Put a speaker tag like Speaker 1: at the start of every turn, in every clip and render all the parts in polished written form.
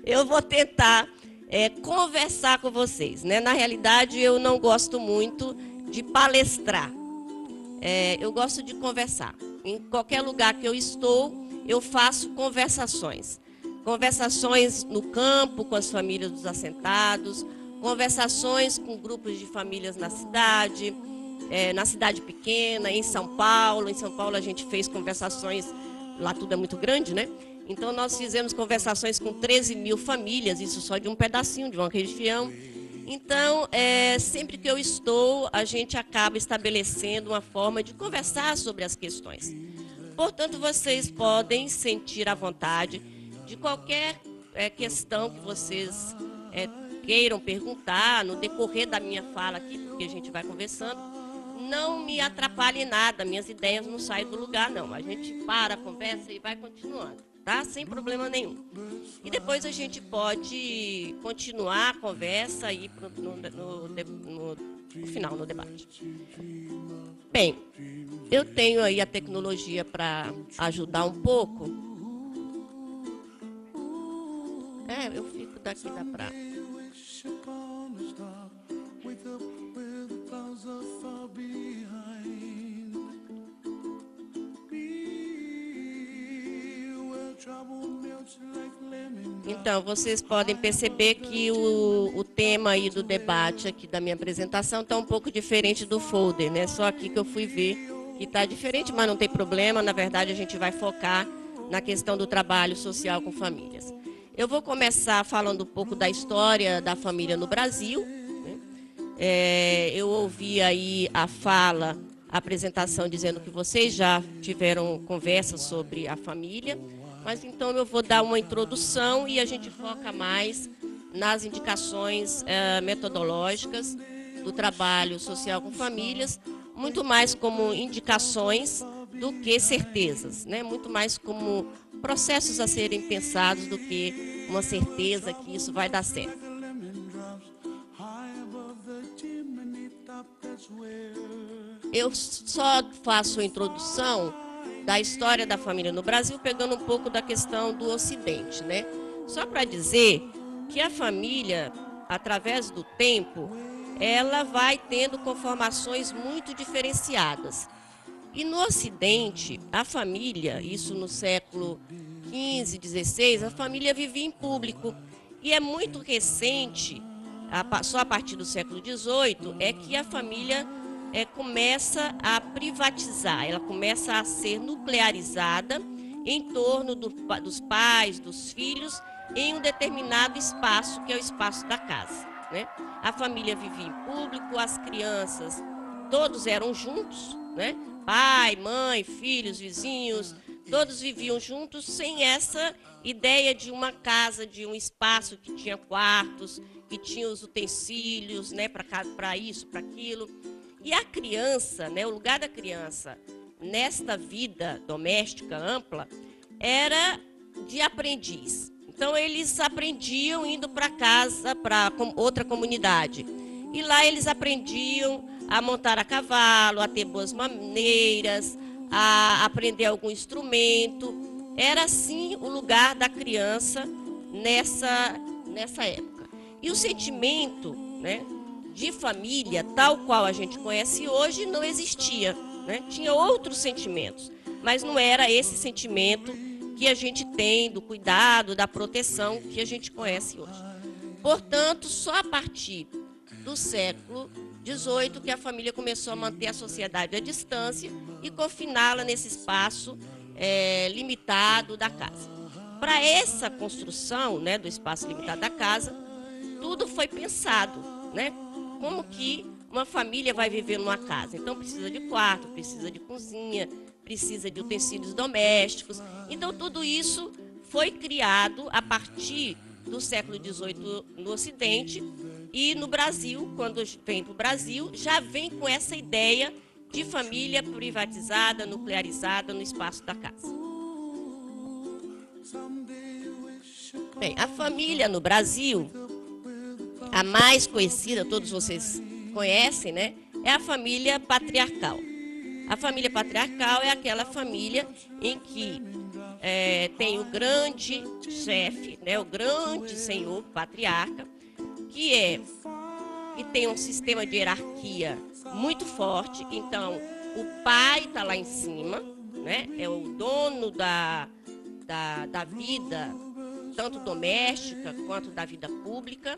Speaker 1: eu vou tentar conversar com vocês, né? Na realidade, eu não gosto muito de palestrar. Eu gosto de conversar. Em qualquer lugar que eu estou, eu faço conversações. Conversações no campo, com as famílias dos assentados, conversações com grupos de famílias na cidade pequena, em São Paulo. Em São Paulo a gente fez conversações, lá tudo é muito grande, né? Então nós fizemos conversações com 13 mil famílias, isso só de um pedacinho, de uma região. Então, sempre que eu estou, a gente acaba estabelecendo uma forma de conversar sobre as questões. Portanto, vocês podem sentir à vontade de qualquer questão que vocês queiram perguntar no decorrer da minha fala aqui, porque a gente vai conversando. Não me atrapalhe em nada, minhas ideias não saem do lugar, não. A gente para a conversa e vai continuando, tá? Sem problema nenhum. E depois a gente pode continuar a conversa aí no final, no debate. Bem, eu tenho aí a tecnologia para ajudar um pouco. Eu fico daqui, dá pra... Então, vocês podem perceber que o tema aí do debate aqui da minha apresentação está um pouco diferente do folder, né? Só aqui que eu fui ver que está diferente, mas não tem problema. Na verdade, a gente vai focar na questão do trabalho social com famílias. Eu vou começar falando um pouco da história da família no Brasil, né? Eu ouvi aí a apresentação dizendo que vocês já tiveram conversa sobre a família, mas então eu vou dar uma introdução e a gente foca mais nas indicações metodológicas do trabalho social com famílias, muito mais como indicações do que certezas, né? Muito mais como processos a serem pensados do que uma certeza que isso vai dar certo. Eu só faço a introdução da história da família no Brasil, pegando um pouco da questão do Ocidente, né? Só para dizer que a família, através do tempo, ela vai tendo conformações muito diferenciadas. E no Ocidente, a família, isso no século XV, XVI, a família vivia em público. E é muito recente, só a partir do século XVIII, é que a família começa a privatizar, ela começa a ser nuclearizada em torno dos pais, dos filhos, em um determinado espaço, que é o espaço da casa, né? A família vivia em público, as crianças, todos eram juntos, né? Pai, mãe, filhos, vizinhos, todos viviam juntos, sem essa ideia de uma casa, de um espaço que tinha quartos, que tinha os utensílios, né, para isso, para aquilo. E a criança, né, o lugar da criança nesta vida doméstica ampla era de aprendiz. Então, eles aprendiam indo para casa, para outra comunidade. E lá eles aprendiam a montar a cavalo, a ter boas maneiras, a aprender algum instrumento. Era, assim, o lugar da criança nessa época. E o sentimento, né, de família, tal qual a gente conhece hoje, não existia, né? Tinha outros sentimentos, mas não era esse sentimento que a gente tem do cuidado, da proteção que a gente conhece hoje. Portanto, só a partir do século XVIII que a família começou a manter a sociedade à distância e confiná-la nesse espaço limitado da casa. Para essa construção, né, do espaço limitado da casa, tudo foi pensado, né? Como que uma família vai viver numa casa. Então, precisa de quarto, precisa de cozinha, precisa de utensílios domésticos. Então, tudo isso foi criado a partir do século XVIII no Ocidente. E no Brasil, quando vem para o Brasil, já vem com essa ideia de família privatizada, nuclearizada no espaço da casa. Bem, a família no Brasil, a mais conhecida, todos vocês conhecem, né? É a família patriarcal. A família patriarcal é aquela família em que tem o grande chefe, né, o grande senhor, patriarca, que tem um sistema de hierarquia muito forte. Então, o pai está lá em cima, né, é o dono da vida, tanto doméstica quanto da vida pública.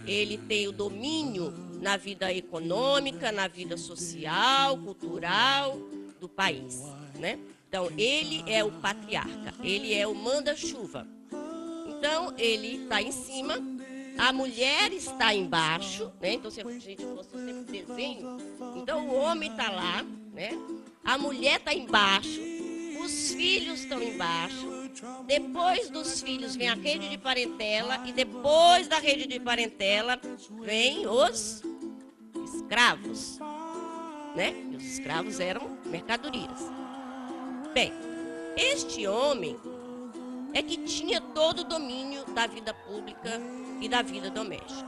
Speaker 1: Ele tem o domínio na vida econômica, na vida social, cultural do país, né? Então, ele é o patriarca, ele é o manda-chuva. Então, ele está em cima, a mulher está embaixo, né? Então, se a gente fosse sempre desenho, então o homem está lá, né? A mulher está embaixo, os filhos estão embaixo. Depois dos filhos vem a rede de parentela e depois da rede de parentela vem os escravos, né? E os escravos eram mercadorias. Bem, este homem é que tinha todo o domínio da vida pública e da vida doméstica.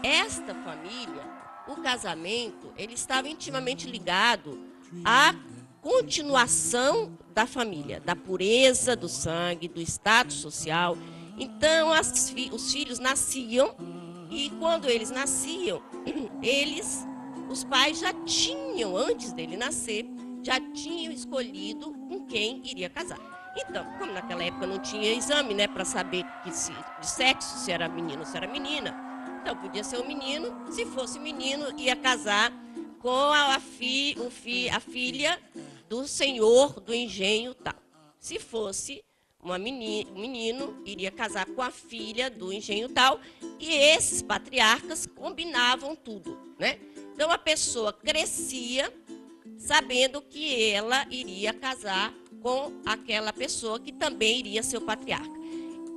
Speaker 1: Esta família, o casamento, ele estava intimamente ligado à continuação da família, da pureza do sangue, do status social. Então, os filhos nasciam e quando eles nasciam, os pais já tinham, antes dele nascer, já tinham escolhido com quem iria casar. Então, como naquela época não tinha exame, né, para saber de sexo, se era menino ou se era menina, então podia ser um menino. Se fosse menino, ia casar com a filha do senhor do engenho tal. Se fosse um menino, iria casar com a filha do engenho tal. E esses patriarcas combinavam tudo, né? Então a pessoa crescia sabendo que ela iria casar com aquela pessoa que também iria ser o patriarca.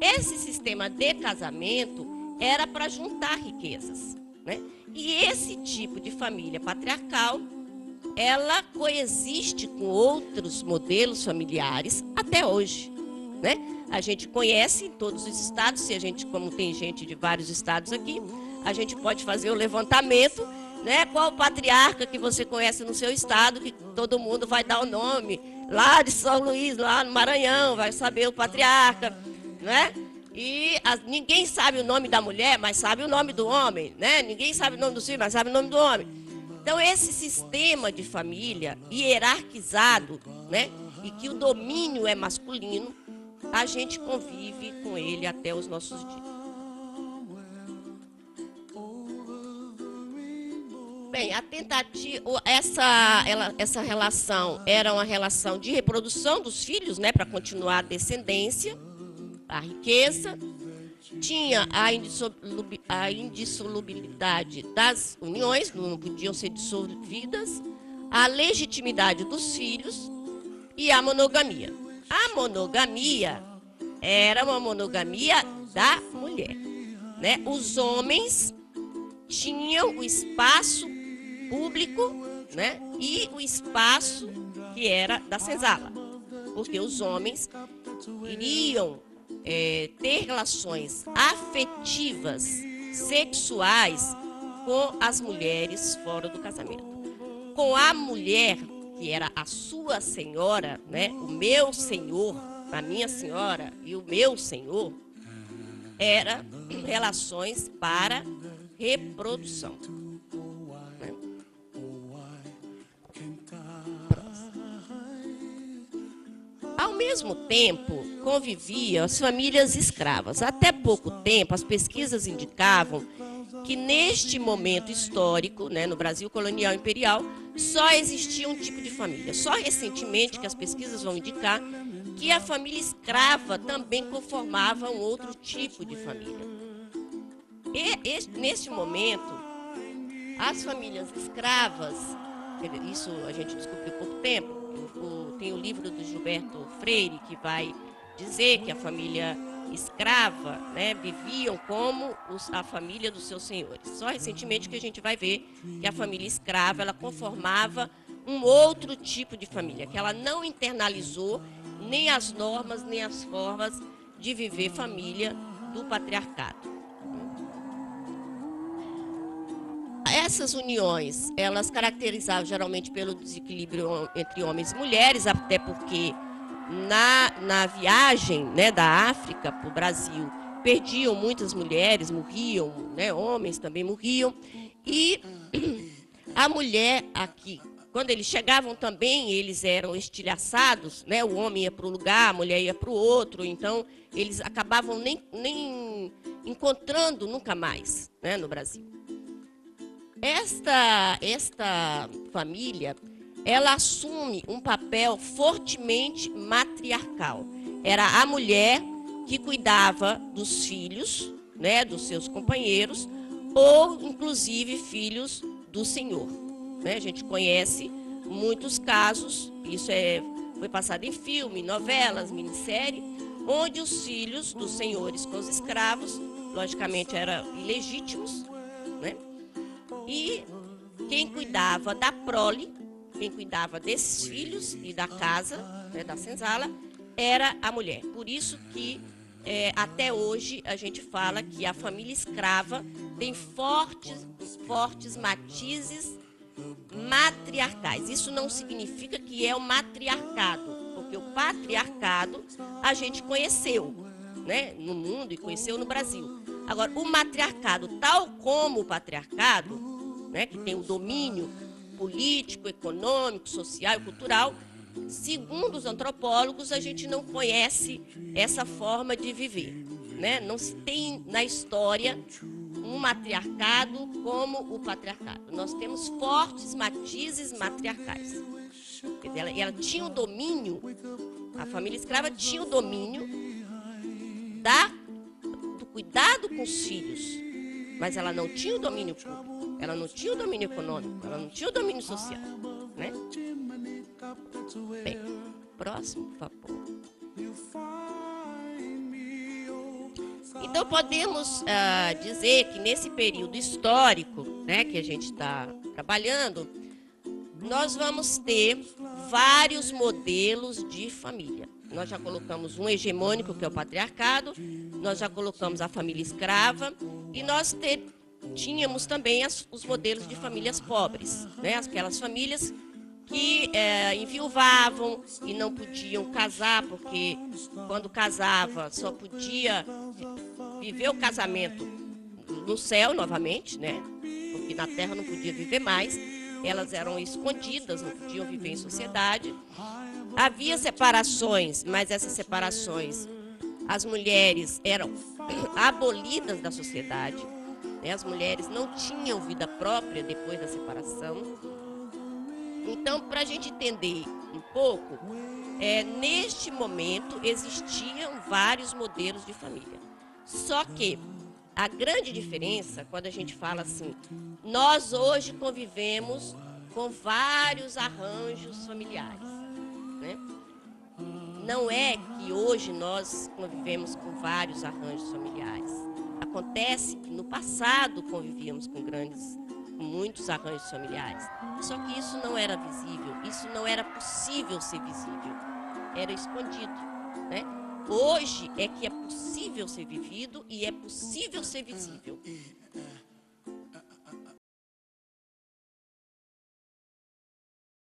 Speaker 1: Esse sistema de casamento era para juntar riquezas, né? E esse tipo de família patriarcal, ela coexiste com outros modelos familiares até hoje, né? A gente conhece em todos os estados, como tem gente de vários estados aqui, a gente pode fazer o levantamento, né? Qual patriarca que você conhece no seu estado, que todo mundo vai dar o nome, lá de São Luís, lá no Maranhão, vai saber o patriarca, né? E ninguém sabe o nome da mulher, mas sabe o nome do homem, né? Ninguém sabe o nome do filho, mas sabe o nome do homem. Então, esse sistema de família hierarquizado, né? E que o domínio é masculino, a gente convive com ele até os nossos dias. Bem, a tentativa, essa relação era uma relação de reprodução dos filhos, né? Para continuar a descendência, a riqueza. Tinha a indissolubilidade das uniões, não podiam ser dissolvidas, a legitimidade dos filhos e a monogamia. A monogamia era uma monogamia da mulher, né? Os homens tinham o espaço público, né? E o espaço que era da senzala, porque os homens iriam ter relações afetivas, sexuais com as mulheres fora do casamento. Com a mulher, que era a sua senhora, né? O meu senhor, a minha senhora e o meu senhor, era relações para reprodução. Né? Ao mesmo tempo, conviviam as famílias escravas. Até pouco tempo, as pesquisas indicavam que neste momento histórico, né, no Brasil colonial e imperial, só existia um tipo de família. Só recentemente que as pesquisas vão indicar que a família escrava também conformava um outro tipo de família. E neste momento, as famílias escravas, isso a gente descobriu há pouco tempo, tem o livro do Gilberto Freire que vai dizer que a família escrava, né, viviam como a família dos seus senhores. Só recentemente que a gente vai ver que a família escrava, ela conformava um outro tipo de família, que ela não internalizou nem as normas, nem as formas de viver família do patriarcado. Essas uniões, elas caracterizavam geralmente pelo desequilíbrio entre homens e mulheres, até porque na viagem, né, da África para o Brasil, perdiam muitas mulheres, morriam, né, homens também morriam. E a mulher aqui, quando eles chegavam também, eles eram estilhaçados, né? O homem ia para um lugar, a mulher ia para o outro, então eles acabavam nem encontrando nunca mais, né, no Brasil. Esta família, ela assume um papel fortemente matriarcal. Era a mulher que cuidava dos filhos, né, dos seus companheiros, ou inclusive filhos do senhor. Né? A gente conhece muitos casos, isso foi passado em filme, novelas, minissérie, onde os filhos dos senhores com os escravos, logicamente eram ilegítimos, né? E quem cuidava da prole, quem cuidava desses filhos e da casa, né, da senzala, era a mulher. Por isso que até hoje a gente fala que a família escrava tem fortes matizes matriarcais. Isso não significa que é o matriarcado, porque o patriarcado a gente conheceu, né, no mundo e conheceu no Brasil. Agora, o matriarcado, tal como o patriarcado, né, que tem o domínio político, econômico, social e cultural, segundo os antropólogos, a gente não conhece essa forma de viver, né? Não se tem na história um matriarcado como o patriarcado. Nós temos fortes matizes matriarcais. Quer dizer, ela tinha o domínio, a família escrava tinha o domínio do cuidado com os filhos, mas ela não tinha o domínio público, ela não tinha o domínio econômico, ela não tinha o domínio social, né? Bem, próximo, por favor. Então, podemos dizer que nesse período histórico, né, que a gente está trabalhando, nós vamos ter vários modelos de família. Nós já colocamos um hegemônico, que é o patriarcado, nós já colocamos a família escrava, e nós tínhamos também os modelos de famílias pobres, né, aquelas famílias que enviuvavam e não podiam casar, porque quando casava só podia viver o casamento no céu novamente, né? Porque na terra não podia viver mais. Elas eram escondidas, não podiam viver em sociedade. Havia separações, mas essas separações, as mulheres eram abolidas da sociedade, né? As mulheres não tinham vida própria depois da separação. Então, para a gente entender um pouco, neste momento existiam vários modelos de família. Só que a grande diferença, quando a gente fala assim, nós hoje convivemos com vários arranjos familiares, né? Não é que hoje nós convivemos com vários arranjos familiares. Acontece que no passado convivíamos com muitos arranjos familiares. Só que isso não era visível, isso não era possível ser visível, era escondido, né? Hoje é que é possível ser vivido e é possível ser visível.